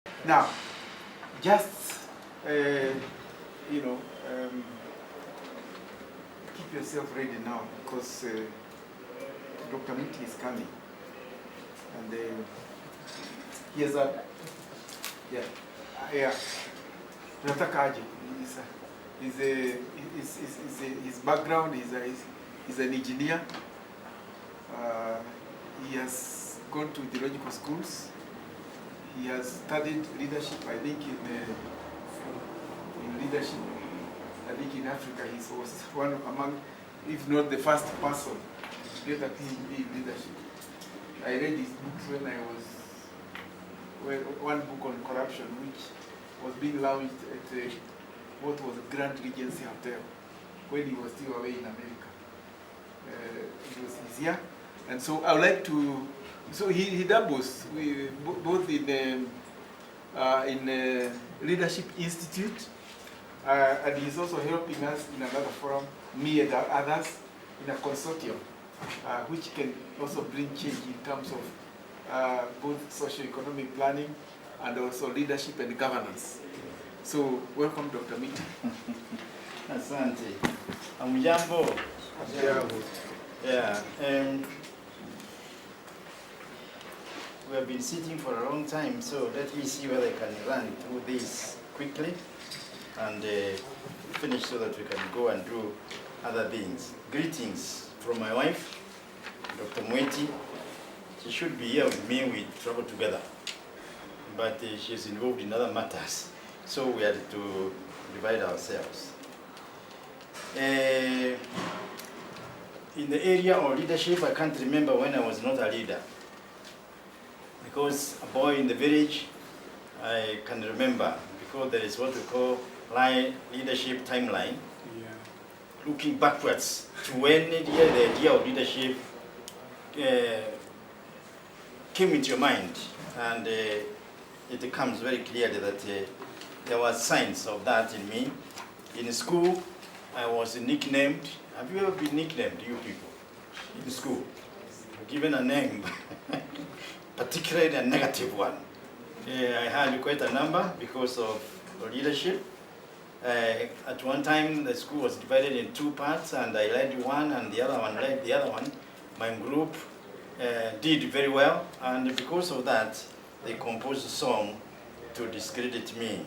Now, just, you know, keep yourself ready now because Dr. Mwiti is coming. And he has a, Nataka aje. His background is an engineer. He has gone to theological schools. He has studied leadership, I think, in leadership. I think in Africa he was one among, if not the first person to get a PhD in leadership. I read his books when I was, one book on corruption, which was being launched at what was Grand Regency Hotel when he was still away in America. He's here. And so I would like to, so he doubles both in Leadership Institute, and he's also helping us in another forum, me and others, in a consortium, which can also bring change in terms of both socio-economic planning and also leadership and governance. So, welcome, Dr. Mwiti. Asante. Amujambo. Yeah. We have been sitting for a long time, so let me see whether I can run through this quickly and finish so that we can go and do other things. Greetings from my wife, Dr. Mwiti. She should be here with me. We travel together, but she's involved in other matters, so we had to divide ourselves. In the area of leadership, I can't remember when I was not a leader. Because a boy in the village, I can remember, because there is what we call leadership timeline, looking backwards to when the idea of leadership came into your mind, and it becomes very clearly that there were signs of that in me. In school, I was nicknamed. Have you ever been nicknamed, you people, in school? Given a name, particularly a negative one. I had quite a number because of leadership. At one time, the school was divided in two parts, and I led one, and the other one led the other one. My group did very well, and because of that, they composed a song to discredit me.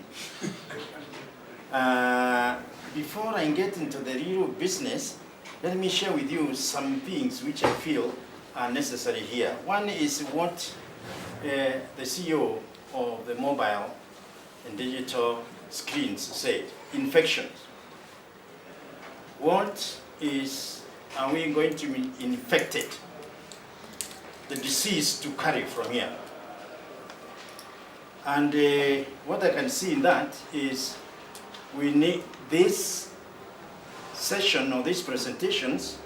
Before I get into the real business, let me share with you some things which I feel are necessary here. One is what the CEO of the mobile and digital screens said: infections. What are we going to be infected, the disease to carry from here? And what I can see in that is we need this session or these presentations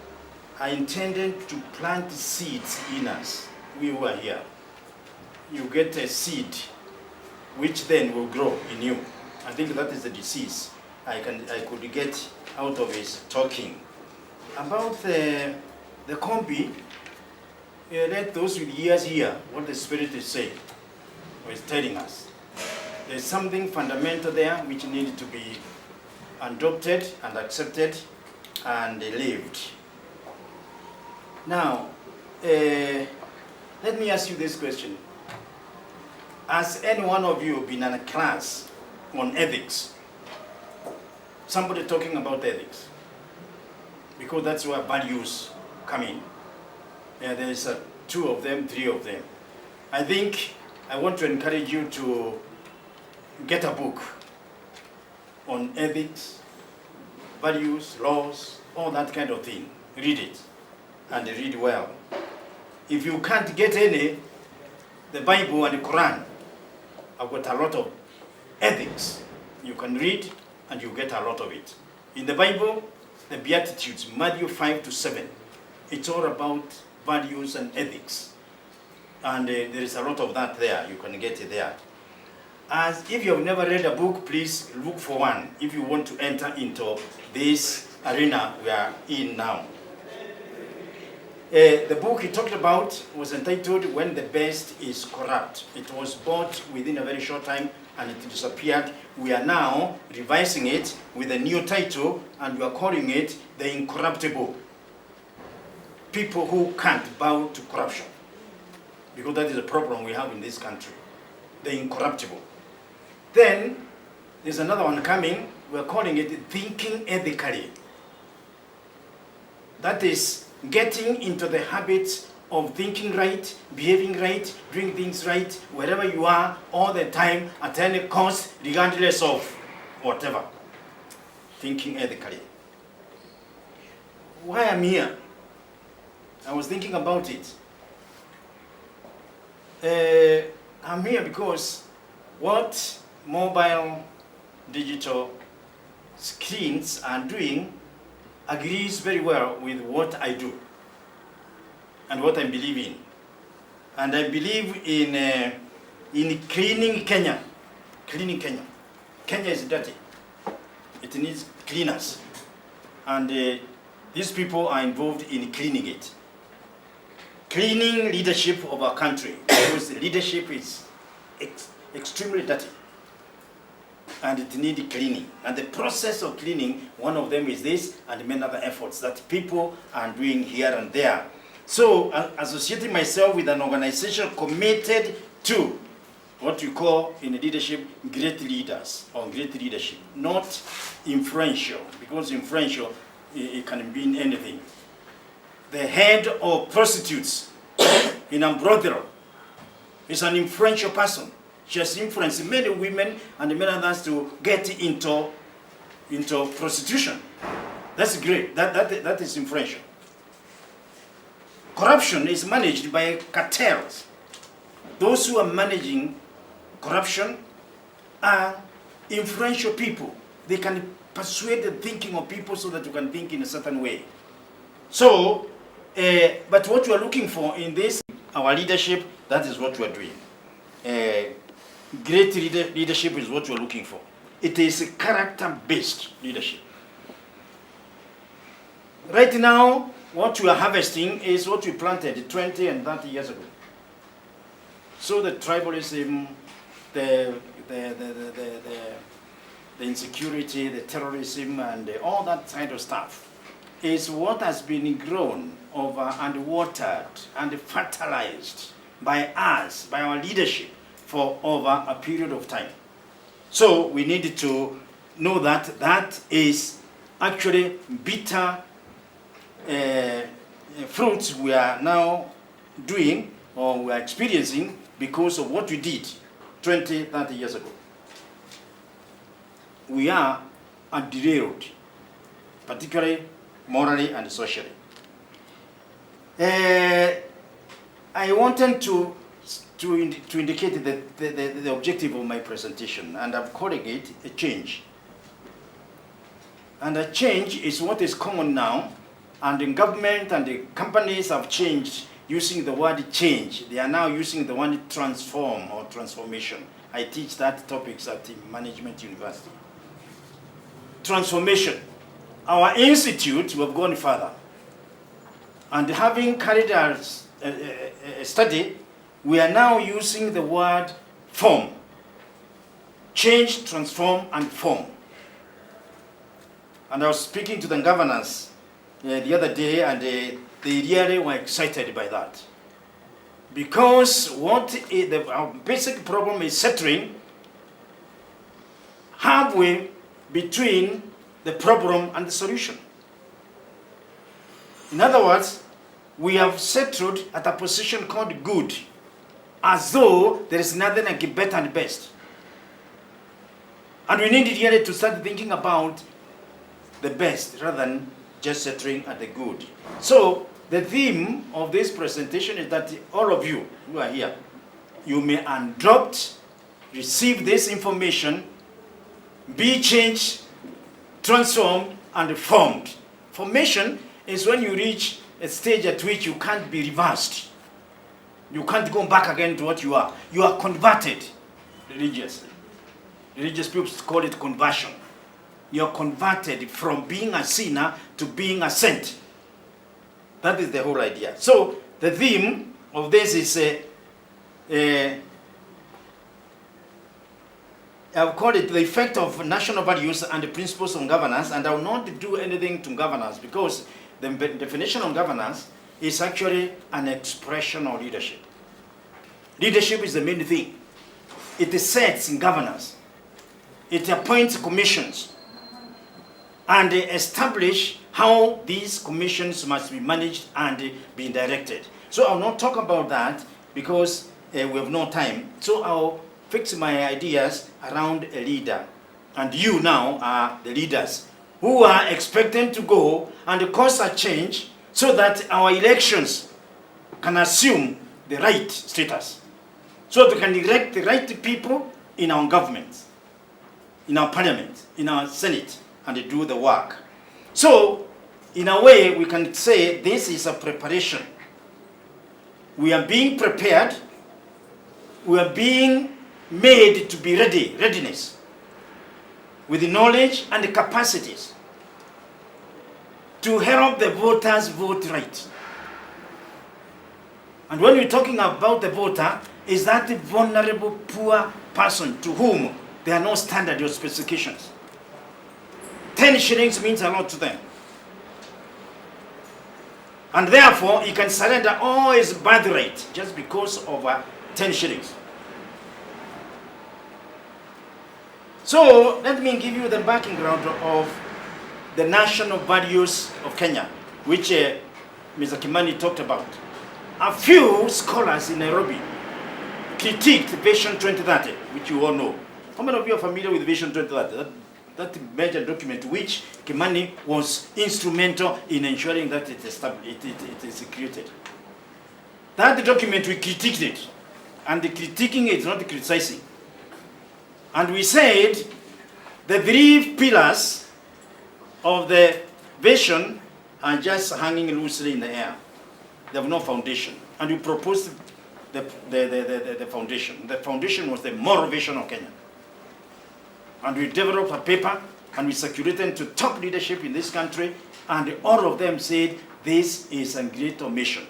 are intended to plant seeds in us. We who are here. You get a seed which then will grow in you. I think that is the disease I could get out of his talking. About the combi, let those with ears hear what the Spirit is saying, or is telling us. There's something fundamental there which needs to be adopted and accepted and lived. Now, let me ask you this question. Has any one of you been in a class on ethics? Somebody talking about ethics? Because that's where values come in. There's two of them, three of them. I think I want to encourage you to get a book on ethics, values, laws, all that kind of thing. Read it, and read well. If you can't get any, the Bible and the Quran have got a lot of ethics. You can read, and you get a lot of it. In the Bible, the Beatitudes, Matthew 5 to 7, it's all about values and ethics. And there is a lot of that there. You can get it there. As if you have never read a book, please look for one if you want to enter into this arena we are in now. The book he talked about was entitled When the Best is Corrupt. It was bought within a very short time and it disappeared. We are now revising it with a new title and we are calling it The Incorruptible. People who can't bow to corruption. Because that is a problem we have in this country. The Incorruptible. Then there's another one coming. We're calling it Thinking Ethically. That is getting into the habits of thinking right, behaving right, doing things right, wherever you are, all the time, at any cost, regardless of whatever. Thinking ethically. Why I'm here? I was thinking about it. I'm here because what mobile digital screens are doing agrees very well with what I do and what I believe in. And I believe in cleaning Kenya. Cleaning Kenya. Kenya is dirty. It needs cleaners. And these people are involved in cleaning it. Cleaning leadership of our country, because leadership is extremely dirty. And it needs cleaning. And the process of cleaning, one of them is this, and many other efforts that people are doing here and there. So, associating myself with an organization committed to what we call in leadership, great leaders, or great leadership, not influential, because influential, it can mean anything. The head of prostitutes in a brothel is an influential person. She has influenced many women and many others to get into prostitution. That's great. That is influential. Corruption is managed by cartels. Those who are managing corruption are influential people. They can persuade the thinking of people so that you can think in a certain way. So, but what we are looking for in this, our leadership, that is what we are doing. Great leadership is what we are looking for. It is a character-based leadership. Right now, what we are harvesting is what we planted 20 and 30 years ago. So the tribalism, the insecurity, the terrorism, and all that kind of stuff is what has been grown over and watered and fertilized by us, by our leadership, for over a period of time. So we need to know that that is actually bitter fruits we are now doing or we are experiencing because of what we did 20, 30 years ago. We are derailed, particularly morally and socially. I wanted to indicate the objective of my presentation, and I'm calling it a change. And a change is what is common now, and the government and the companies have changed using the word change. They are now using the word transform or transformation. I teach that topics at the Management University. Transformation. Our institute, we have gone further. And having carried out a study, we are now using the word form. Change, transform, and form. And I was speaking to the governors the other day, and they really were excited by that. Because our basic problem is settling halfway between the problem and the solution. In other words, we have settled at a position called good, as though there is nothing like better and best. And we need really to start thinking about the best rather than just settling at the good. So the theme of this presentation is that all of you who are here, you may adopt, receive this information, be changed, transformed, and formed. Formation is when you reach a stage at which you can't be reversed. You can't go back again to what you are. You are converted religiously. Religious people call it conversion. You are converted from being a sinner to being a saint. That is the whole idea. So the theme of this is I've called it the effect of national values and the principles of governance, and I will not do anything to governance because the definition of governance is actually an expression of leadership. Leadership is the main thing. It sets in governance. It appoints commissions and establish how these commissions must be managed and be directed. So I'll not talk about that because we have no time. So I'll fix my ideas around a leader. And you now are the leaders who are expected to go and cause a change so that our elections can assume the right status. So we can elect the right people in our government, in our parliament, in our senate, and do the work. So, in a way, we can say this is a preparation. We are being prepared. We are being made to be ready, readiness, with the knowledge and the capacities to help the voters vote right. And when we're talking about the voter, is that the vulnerable, poor person to whom there are no standard or specifications. 10 shillings means a lot to them. And therefore, he can surrender all his birthright just because of 10 shillings. So, let me give you the background of the national values of Kenya, which Mr. Kimani talked about. A few scholars in Nairobi critiqued Vision 2030, which you all know. How many of you are familiar with Vision 2030? That major document which Kimani was instrumental in ensuring that it is created. That document, we critiqued it. And the critiquing is not criticizing. And we said the 3 pillars of the vision are just hanging loosely in the air. They have no foundation. And we proposed the foundation. The foundation was the moral vision of Kenya. And we developed a paper and we circulated to top leadership in this country, and all of them said this is a great mission.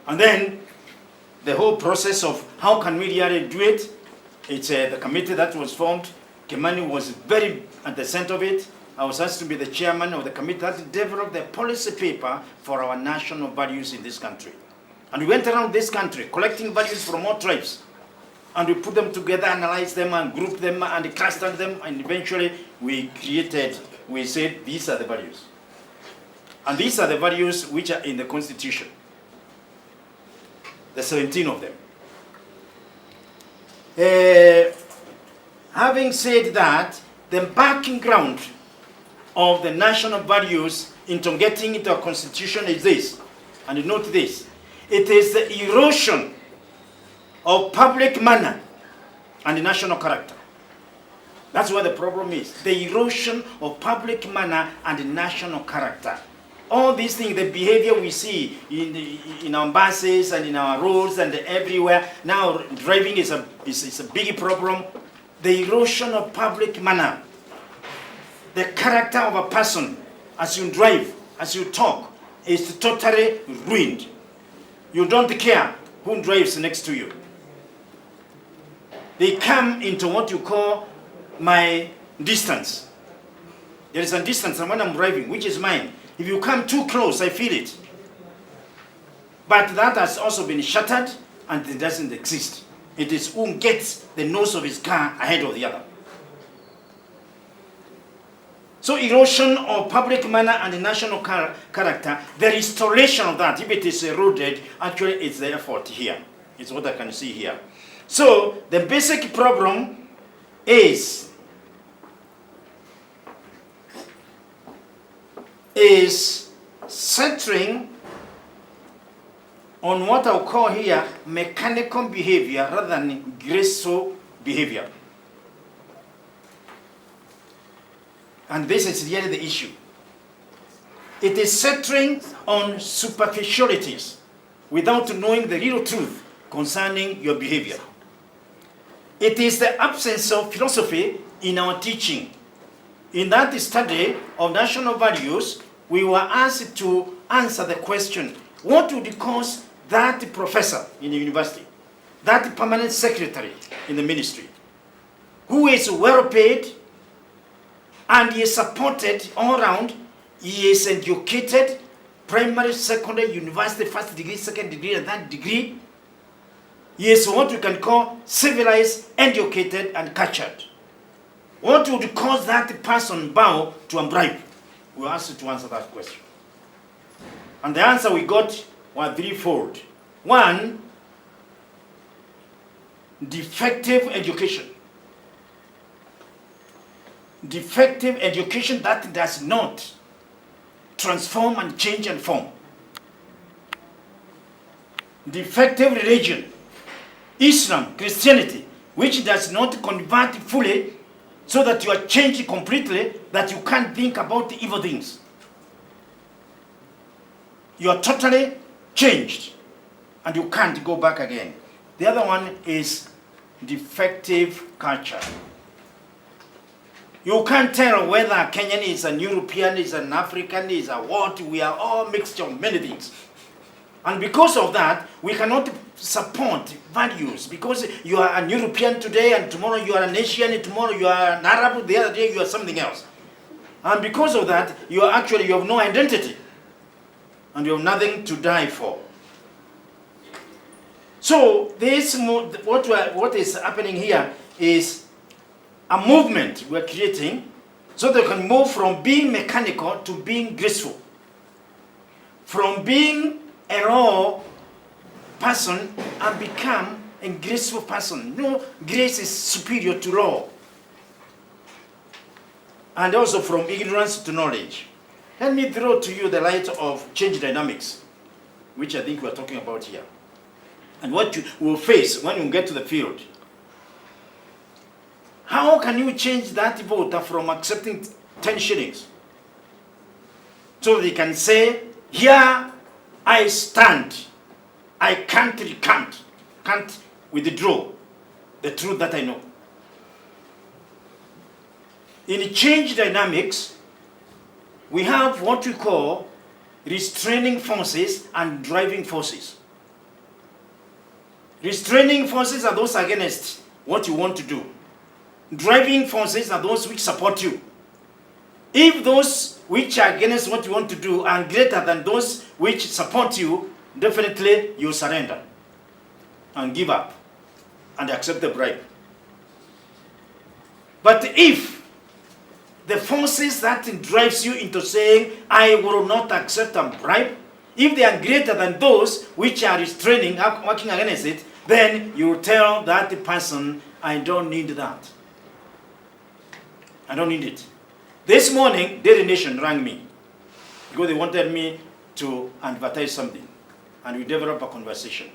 And then the whole process of how can we really do it, it's the committee that was formed. Kimani was very at the center of it. I was asked to be the chairman of the committee that developed the policy paper for our national values in this country. And we went around this country collecting values from all tribes. And we put them together, analyzed them, and grouped them, and clustered them, and eventually we said, these are the values. And these are the values which are in the Constitution. The 17 of them. Having said that, the background of the national values into getting into a constitution is this. And note this. It is the erosion of public manner and national character. That's where the problem is. The erosion of public manner and national character. All these things, the behavior we see in our buses and in our roads and everywhere. Now driving is a big problem. The erosion of public manner. The character of a person as you drive, as you talk, is totally ruined. You don't care who drives next to you. They come into what you call my distance. There is a distance when I'm driving, which is mine. If you come too close, I feel it. But that has also been shattered and it doesn't exist. It is who gets the nose of his car ahead of the other. So erosion of public manner and national character, the restoration of that, if it is eroded, actually it's the effort here. It's what I can see here. So the basic problem is centering on what I'll call here mechanical behavior rather than graceful behavior. And this is really the issue. It is centering on superficialities without knowing the real truth concerning your behavior. It is the absence of philosophy in our teaching. In that study of national values, we were asked to answer the question, what would cause that professor in the university, that permanent secretary in the ministry, who is well paid and he is supported all around, he is educated, primary, secondary, university, first degree, second degree, and third degree. He is what we can call civilized, educated, and cultured. What would cause that person bow to a bribe? We were asked to answer that question. And the answer we got was threefold. One, defective education. Defective education that does not transform and change and form. Defective religion, Islam, Christianity, which does not convert fully so that you are changed completely, that you can't think about the evil things. You are totally changed and you can't go back again. The other one is defective culture. You can't tell whether a Kenyan is an European, is an African, is a what. We are all mixture of many things. And because of that, we cannot support values. Because you are an European today, and tomorrow you are an Asian, tomorrow you are an Arab, the other day you are something else. And because of that, you have no identity. And you have nothing to die for. So what is happening here is a movement we're creating so they can move from being mechanical to being graceful. From being a raw person and become a graceful person. No, grace is superior to raw. And also from ignorance to knowledge. Let me throw to you the light of change dynamics, which I think we're talking about here. And what you will face when you get to the field. How can you change that voter from accepting 10 shillings? So they can say, here I stand. I can't recant, can't withdraw the truth that I know. In change dynamics, we have what we call restraining forces and driving forces. Restraining forces are those against what you want to do. Driving forces are those which support you. If those which are against what you want to do are greater than those which support you, definitely you surrender and give up and accept the bribe. But if the forces that drives you into saying, I will not accept a bribe, if they are greater than those which are restraining, working against it, then you tell that person, I don't need that. I don't need it. This morning, Daily Nation rang me because they wanted me to advertise something. And we developed a conversation.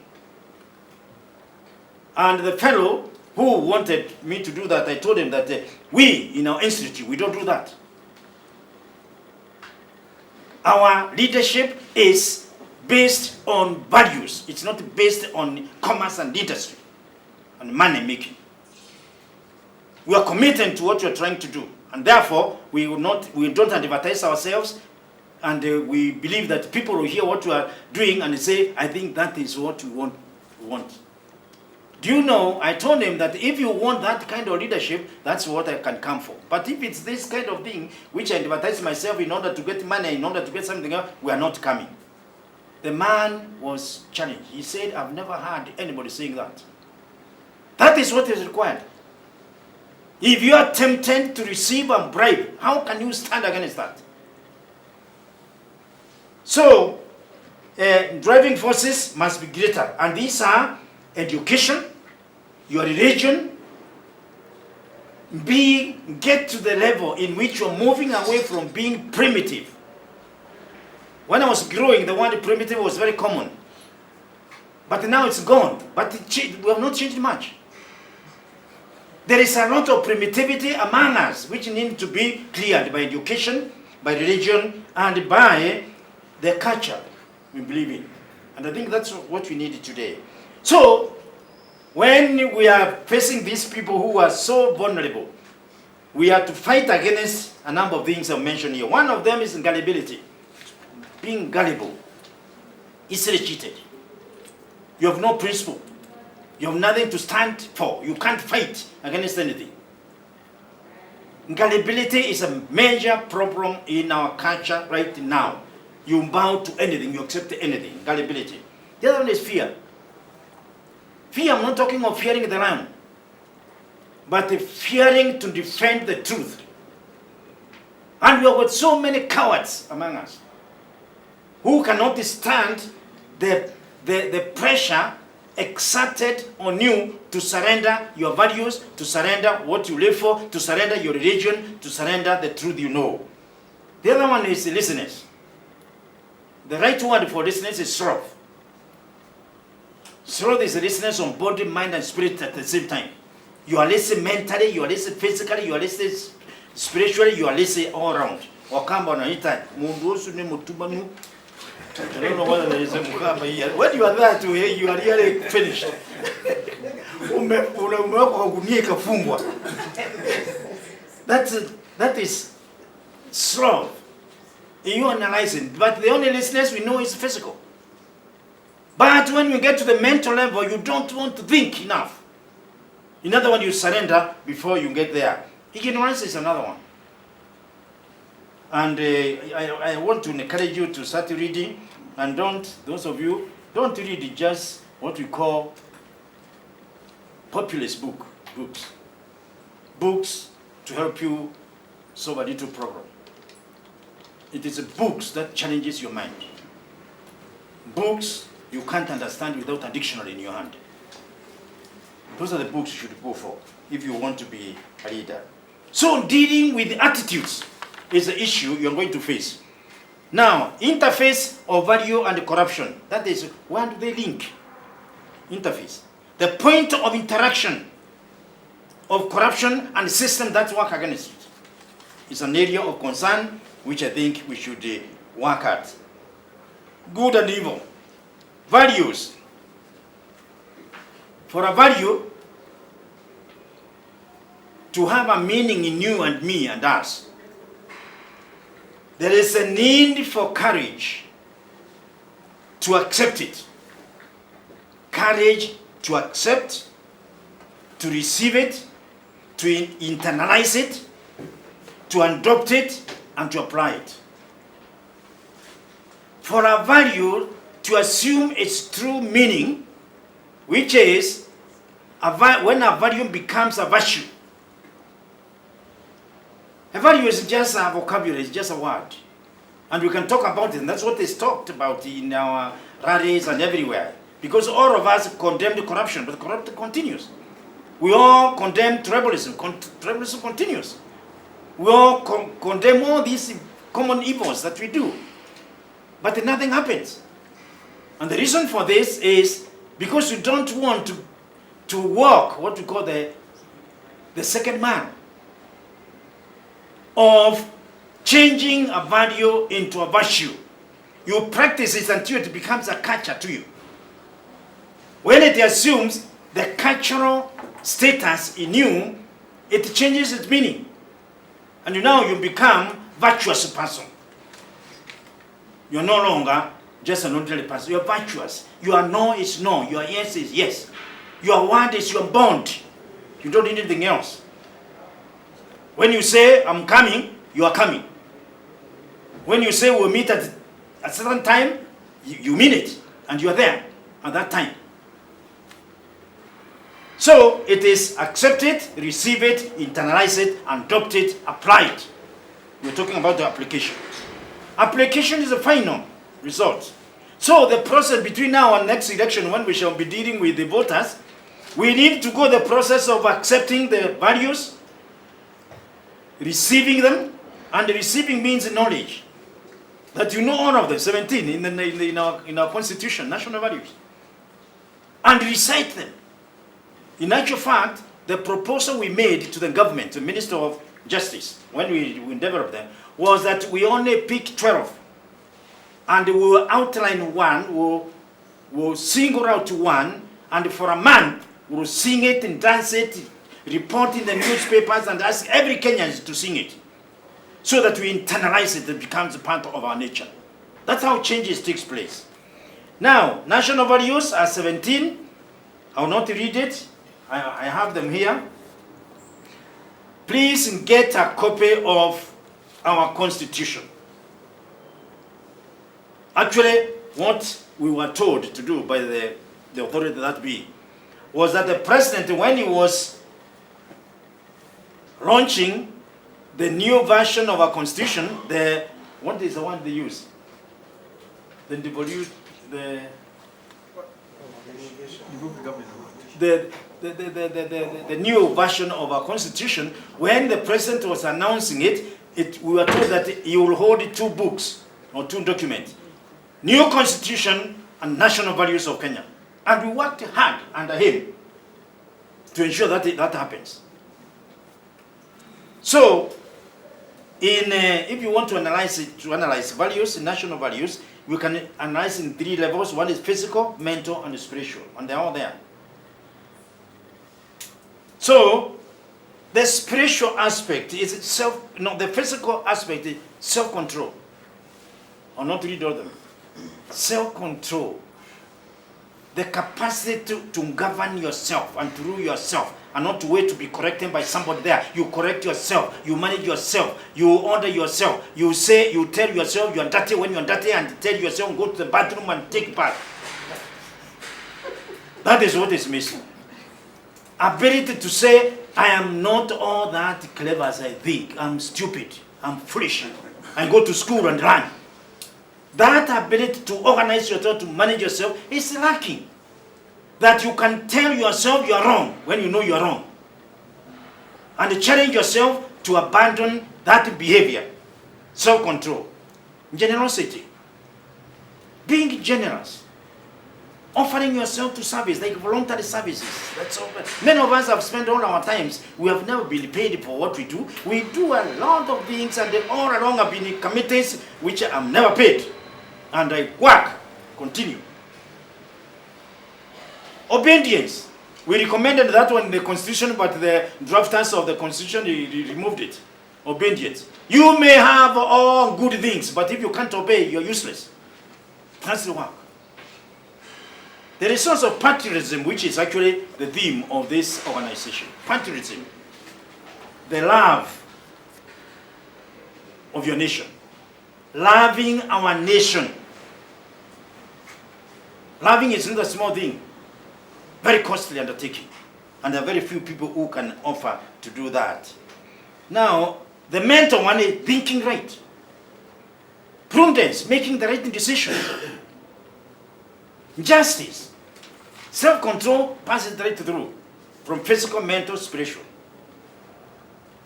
And the fellow who wanted me to do that, I told him that we, in our institute, we don't do that. Our leadership is based on values. It's not based on commerce and industry and money making. We are committed to what we are trying to do. And therefore, we don't advertise ourselves. And we believe that people will hear what we are doing and say, I think that is what we want. Do you know, I told him that if you want that kind of leadership, that's what I can come for. But if it's this kind of thing, which I advertise myself in order to get money, in order to get something else, we are not coming. The man was challenged. He said, I've never heard anybody saying that. That is what is required. If you are tempted to receive a bribe, how can you stand against that? So, driving forces must be greater. And these are education, your religion, get to the level in which you're moving away from being primitive. When I was growing, the word primitive was very common. But now it's gone. But we have not changed much. There is a lot of primitivity among us, which need to be cleared by education, by religion, and by the culture we believe in. And I think that's what we need today. So, when we are facing these people who are so vulnerable, we have to fight against a number of things I've mentioned here. One of them is gullibility. being gullible, easily cheated. You have no principle. You have nothing to stand for. You can't fight against anything. Gullibility is a major problem in our culture right now. You bow to anything, you accept anything. Gullibility. The other one is fear. Fear, I'm not talking of fearing the lion, but the fearing to defend the truth. And we have got so many cowards among us who cannot stand the pressure exerted on you to surrender your values, to surrender what you live for, to surrender your religion, to surrender the truth you know. The other one is listeners. The right word for listeners is sloth. Sloth is listeners on body, mind, and spirit at the same time. You are listening mentally, you are listening physically, you are listening spiritually, you are listening all around. I don't know whether there is a mukamba here. When you are there to hear, you are really finished. That is sloth. You analyzing, but the only listeners we know is physical. But when you get to the mental level, you don't want to think enough. In other words, you surrender before you get there. Ignorance is another one. And I want to encourage you to start reading, and those of you, don't read just what we call populist books. Books to help you solve a little problem. It is books that challenges your mind. Books you can't understand without a dictionary in your hand. Those are the books you should go for if you want to be a leader. So dealing with attitudes is the issue you're going to face. Now, interface of value and corruption. That is, where do they link? Interface. The point of interaction of corruption and system that work against it is an area of concern which I think we should work at. Good and evil. Values. For a value to have a meaning in you and me and us, there is a need for courage to accept it. Courage to accept, to receive it, to internalize it, to adopt it, and to apply it. For a value to assume its true meaning, which is when a value becomes a virtue. A value is just a vocabulary, it's just a word. And we can talk about it, and that's what is talked about in our rallies and everywhere. Because all of us condemn corruption, but corruption continues. We all condemn tribalism, tribalism continues. We all condemn all these common evils that we do. But nothing happens. And the reason for this is because you don't want to walk what we call the second man of changing a value into a virtue. You practice it until it becomes a culture to you. When it assumes the cultural status in you, it changes its meaning. And now you become virtuous person. You're no longer just an ordinary person. You're virtuous. Your no is no. Your yes is yes. Your word is your bond. You don't need anything else. When you say, I'm coming, you are coming. When you say we'll meet at a certain time, you mean it. And you are there at that time. So it is accept it, receive it, internalize it, adopt it, apply it. We're talking about the application. Application is a final result. So the process between now and next election, when we shall be dealing with the voters, we need to go the process of accepting the values, receiving them, and receiving means knowledge. That you know all of them, 17 in our constitution, national values. And recite them. In actual fact, the proposal we made to the government, the Minister of Justice, when we developed them, was that we only pick 12. And we will outline one, we'll single out one, and for a month, we'll sing it and dance it, report in the newspapers, and ask every Kenyan to sing it. So that we internalize it, it becomes a part of our nature. That's how changes takes place. Now, national values are 17. I will not read it. I have them here. Please get a copy of our constitution. Actually, what we were told to do by the authority that be was that the president, when he was launching the new version of our constitution, what is the one they use? The new version of our constitution, when the president was announcing it, we were told that he will hold 2 books or 2 documents. New constitution and national values of Kenya. And we worked hard under him to ensure that that happens. So, if you want to analyze values, national values, we can analyze in 3 levels. One is physical, mental, and spiritual. And they're all there. So, the spiritual aspect is the physical aspect is self-control. I'll not read all of them. Self-control. The capacity to govern yourself and to rule yourself and not to wait to be corrected by somebody there. You correct yourself, you manage yourself, you order yourself, you tell yourself you are dirty when you are dirty and tell yourself go to the bathroom and take part. That is what is missing. Ability to say, I am not all that clever as I think. I'm stupid, I'm foolish. I go to school and learn. That ability to organize yourself, to manage yourself is lacking. That you can tell yourself you are wrong when you know you are wrong. And challenge yourself to abandon that behavior. Self-control. Generosity. Being generous. Offering yourself to service, like voluntary services. That's all. Many of us have spent all our times. We have never been paid for what we do. We do a lot of things, and then all along have been in committees which I'm never paid. And I work, continue. Obedience. We recommended that one in the Constitution, but the drafters of the Constitution removed it. Obedience. You may have all good things, but if you can't obey, you're useless. That's the work. There is also patriotism, which is actually the theme of this organization. Patriotism. The love of your nation. Loving our nation. Loving is not a small thing. Very costly undertaking. And there are very few people who can offer to do that. Now, the mental one is thinking right. Prudence, making the right decision. Justice. Self-control passes right through. From physical, mental, spiritual.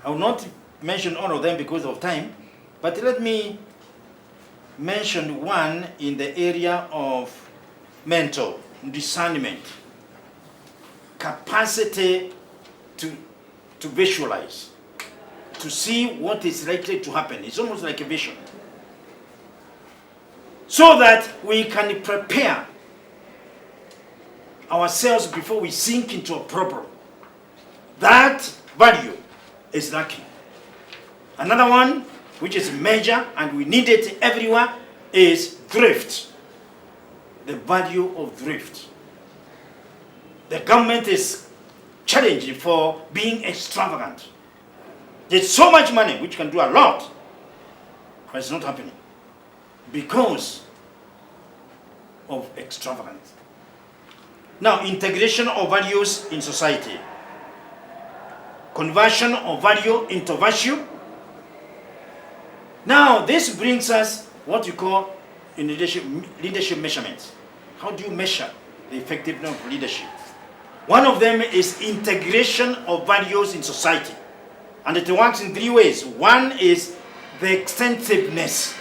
I will not mention all of them because of time. But let me mention one in the area of mental discernment. Capacity to visualize. To see what is likely to happen. It's almost like a vision. So that we can prepare ourselves before we sink into a problem. That value is lacking. Another one, which is major and we need it everywhere, is thrift. The value of thrift. The government is challenged for being extravagant. There's so much money which can do a lot, but it's not happening because of extravagance. Now, integration of values in society. Conversion of value into virtue. Now, this brings us what you call in leadership measurements. How do you measure the effectiveness of leadership? One of them is integration of values in society. And it works in 3 ways. One is the extensiveness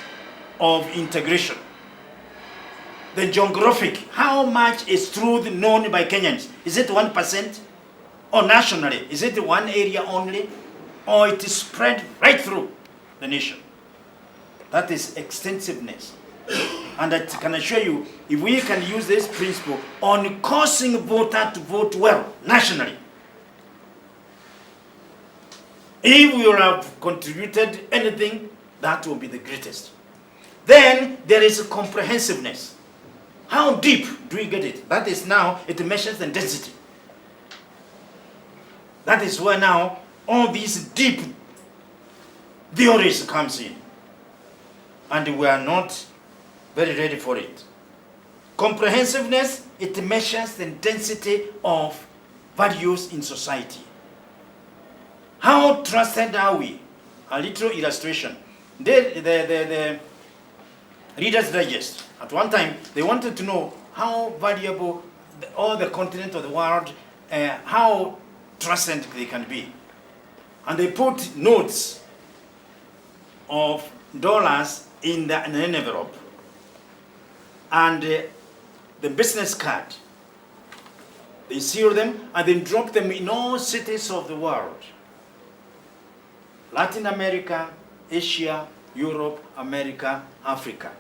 of integration. The geographic, how much is truth known by Kenyans? Is it 1%? Or nationally? Is it one area only? Or it is spread right through the nation? That is extensiveness. And I can assure you, if we can use this principle on causing voter to vote well nationally, if we will have contributed anything, that will be the greatest. Then there is comprehensiveness. How deep do we get it? That is now, it measures the density. That is where now all these deep theories comes in. And we are not very ready for it. Comprehensiveness, it measures the density of values in society. How trusted are we? A little illustration. The Reader's Digest, at one time, they wanted to know how valuable all the continents of the world, how trusted they can be. And they put notes of dollars in an envelope and the business card. They seal them and then drop them in all cities of the world. Latin America, Asia, Europe, America, Africa.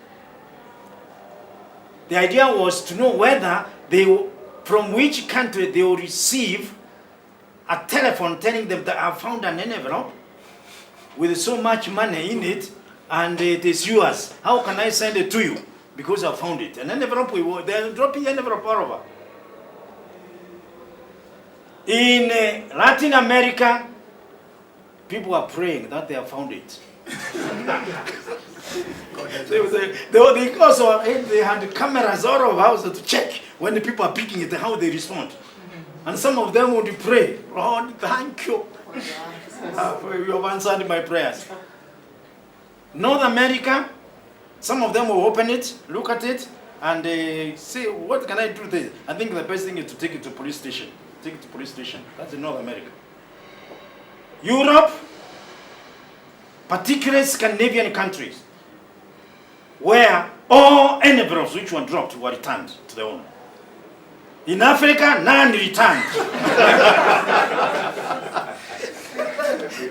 The idea was to know whether from which country they will receive a telephone telling them that I found an envelope with so much money in it and it is yours. How can I send it to you? Because I found it. An envelope, they're dropping envelope all over. In Latin America, people are praying that they have found it. They had cameras all over the house to check when the people are picking it, how they respond. And some of them would pray, Lord, thank you. You have answered my prayers. North America, some of them will open it, look at it, and say, what can I do with this? I think the best thing is to take it to police station. Take it to police station. That's in North America. Europe, particularly Scandinavian countries, where all envelopes which were dropped were returned to the owner. In Africa, none returned.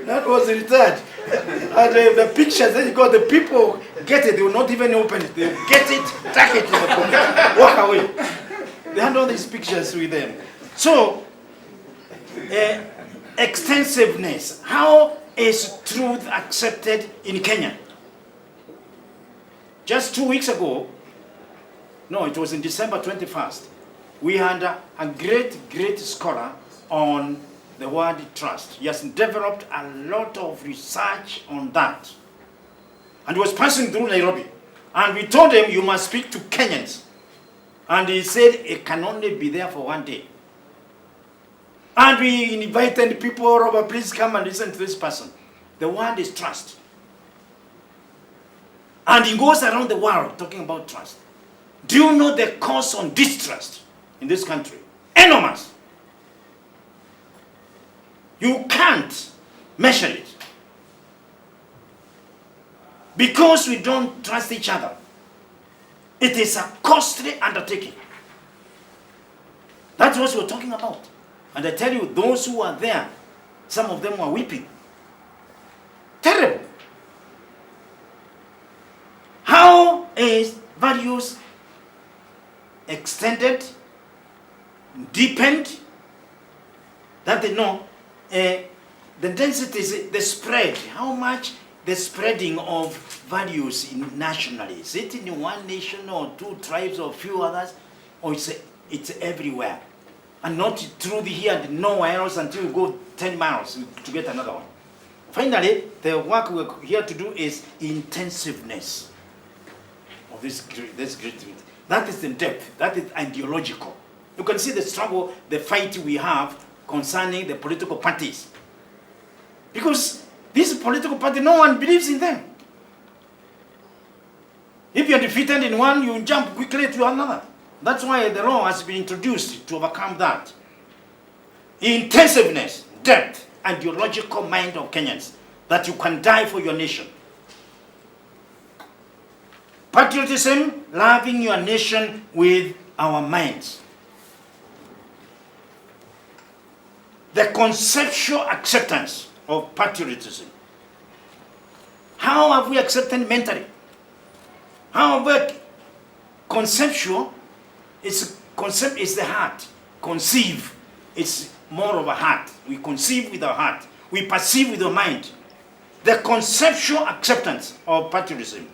That was returned. And the pictures, then you got the people get it, they will not even open it. They will get it, tuck it in the pocket, walk away. They had all these pictures with them. So, extensiveness. How is truth accepted in Kenya? Just 2 weeks ago, no, it was in December 21st, we had a great scholar on the word trust. He has developed a lot of research on that. And he was passing through Nairobi. And we told him, you must speak to Kenyans. And he said, it can only be there for 1 day. And we invited people all over, please come and listen to this person. The word is trust. And he goes around the world talking about trust. Do you know the cost on distrust in this country? Enormous. You can't measure it. Because we don't trust each other. It is a costly undertaking. That's what we're talking about. And I tell you, those who are there, some of them were weeping. Terrible. How is values extended, deepened, that they know the density is the spread. How much the spreading of values nationally? Is it in one nation or two tribes or few others? Or it's everywhere? And not through the here and nowhere else until you go 10 miles to get another one. Finally, the work we're here to do is intensiveness of this great truth. That is the depth. That is ideological. You can see the struggle, the fight we have concerning the political parties. Because these political parties, no one believes in them. If you're defeated in one, you jump quickly to another. That's why the law has been introduced to overcome that. Intensiveness, depth, ideological mind of Kenyans, that you can die for your nation. Patriotism, loving your nation with our minds. The conceptual acceptance of patriotism. How have we accepted mentally? How have we conceptual? Concept is the heart. Conceive. It's more of a heart. We conceive with our heart. We perceive with our mind. The conceptual acceptance of patriotism.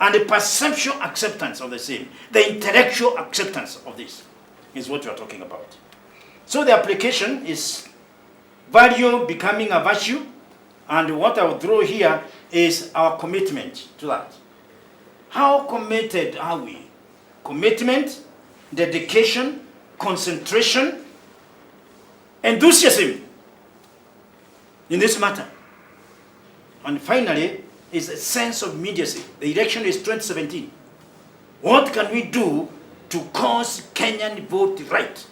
and the perceptual acceptance of the same, the intellectual acceptance of this is what we are talking about. So the application is value becoming a virtue, and what I will draw here is our commitment to that. How committed are we? Commitment, dedication, concentration, enthusiasm in this matter. And finally, is a sense of immediacy. The election is 2017. What can we do to cause Kenyan vote right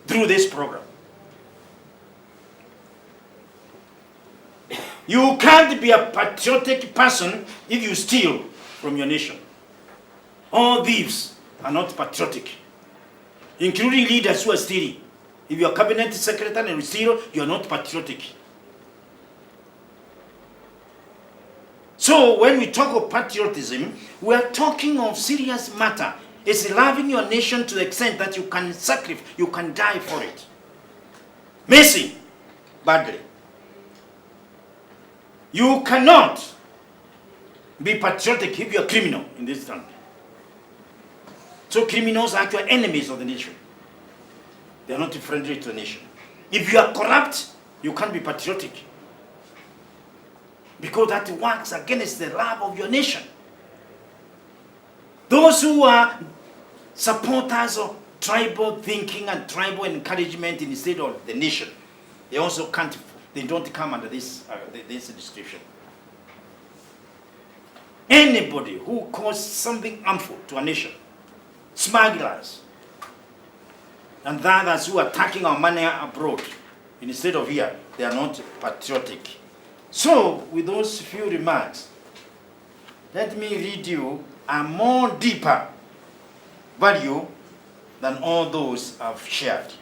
through this program? You can't be a patriotic person if you steal from your nation. All thieves are not patriotic, including leaders who are stealing. If you are cabinet secretary and you steal, you are not patriotic. So when we talk of patriotism, we are talking of serious matter. It's loving your nation to the extent that you can sacrifice, you can die for it. Missing badly. You cannot be patriotic if you are criminal in this country. So criminals are actually enemies of the nation. They are not friendly to the nation. If you are corrupt, you can't be patriotic, because that works against the love of your nation. Those who are supporters of tribal thinking and tribal encouragement instead of the nation, they also can't, they don't come under this description. Anybody who causes something harmful to a nation, smugglers, and others who are taking our money abroad instead of here, they are not patriotic. So, with those few remarks, let me read you a more deeper value than all those I've shared.